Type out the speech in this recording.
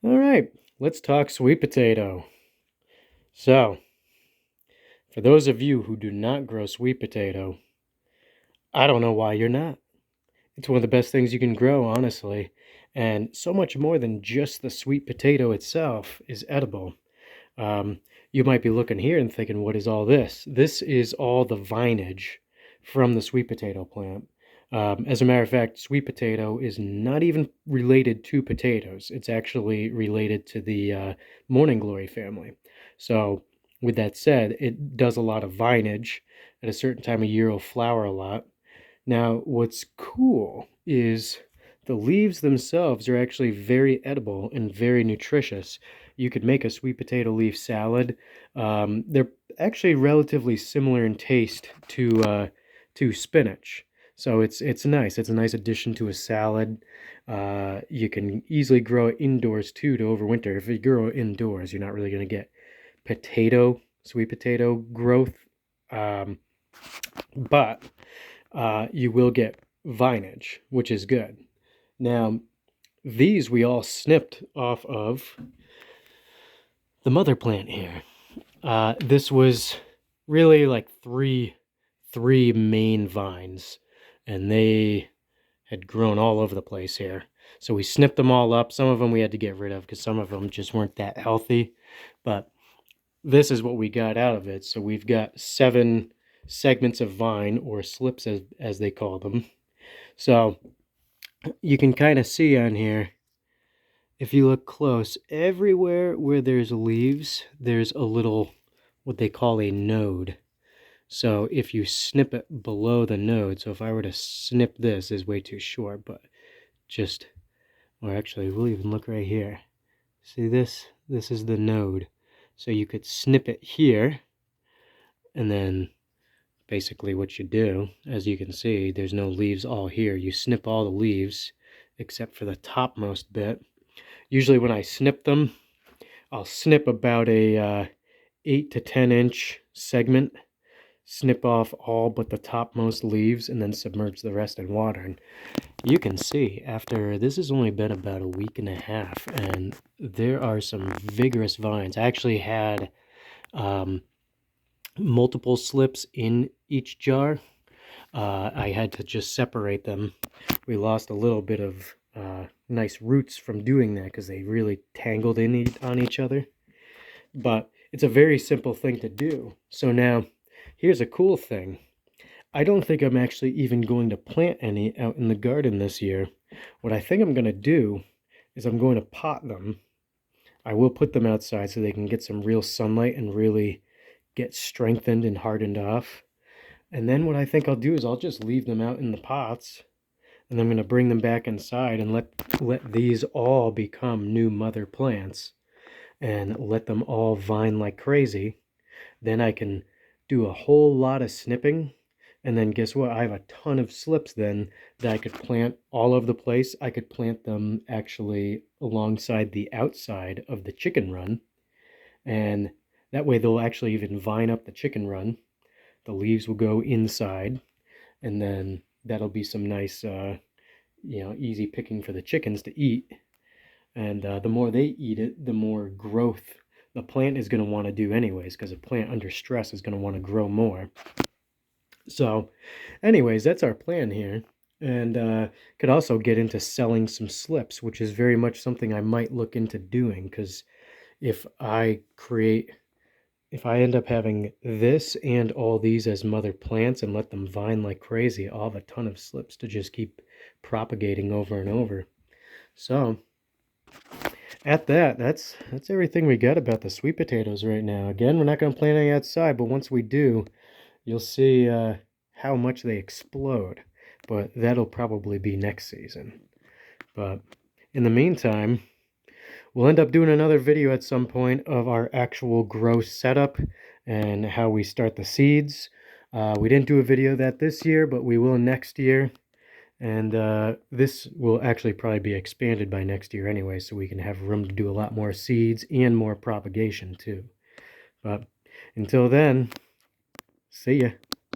All right, let's talk sweet potato. So, for those of you who do not grow sweet potato, I don't know why you're not. It's one of the best things you can grow, honestly. And so much more than just the sweet potato itself is edible. Um, you might be looking here and thinking, what is all this? This is all the vinage from the sweet potato plant. As a matter of fact, sweet potato is not even related to potatoes. It's actually related to the morning glory family. So, with that said, it does a lot of vinage. At a certain time of year, it'll flower a lot. Now, what's cool is the leaves themselves are actually very edible and very nutritious. You could make a sweet potato leaf salad. They're actually relatively similar in taste to spinach, so it's nice. It's a nice addition to a salad. You can easily grow it indoors too to overwinter. If you grow it indoors, you're not really going to get sweet potato growth, um, but you will get vinage, which is good. Now, these we all snipped off of the mother plant here. This was really like three main vines, and they had grown all over the place here. So we snipped them all up. Some of them we had to get rid of because some of them just weren't that healthy. But this is what we got out of it. So we've got 7 segments of vine, or slips as they call them. So you can kind of see on here, if you look close, everywhere where there's leaves, there's a little, what they call a node. So if you snip it below the node, so if I were to snip this, is way too short, but just, or actually we'll even look right here. See this? This is the node. So you could snip it here, and then basically what you do, as you can see, there's no leaves all here. You snip all the leaves except for the topmost bit. Usually when I snip them, I'll snip about a 8 to 10 inch segment, snip off all but the topmost leaves, and then submerge the rest in water. And you can see after this has only been about a week and a half, and there are some vigorous vines. I actually had multiple slips in each jar. I had to just separate them. We lost a little bit of nice roots from doing that because they really tangled on each other. But it's a very simple thing to do. So now, here's a cool thing. I don't think I'm actually even going to plant any out in the garden this year. What I think I'm going to do is I'm going to pot them. I will put them outside so they can get some real sunlight and really get strengthened and hardened off. And then what I think I'll do is I'll just leave them out in the pots, and I'm going to bring them back inside and let these all become new mother plants and let them all vine like crazy. Then I can do a whole lot of snipping, and then guess what? I have a ton of slips then that I could plant all over the place. I could plant them actually alongside the outside of the chicken run, and that way they'll actually even vine up the chicken run. The leaves will go inside, and then that'll be some nice, easy picking for the chickens to eat. And the more they eat it, the more growth the plant is going to want to do anyways, because a plant under stress is going to want to grow more. So anyways, that's our plan here. And could also get into selling some slips, which is very much something I might look into doing, because if I end up having this and all these as mother plants and let them vine like crazy, I'll have a ton of slips to just keep propagating over and over. So at that's everything we got about the sweet potatoes right now. Again, we're not going to plant any outside, but once we do, you'll see how much they explode. But that'll probably be next season. But in the meantime, we'll end up doing another video at some point of our actual grow setup and how we start the seeds. We didn't do a video of that this year, but we will next year. And this will actually probably be expanded by next year anyway, so we can have room to do a lot more seeds and more propagation too. But until then, see ya.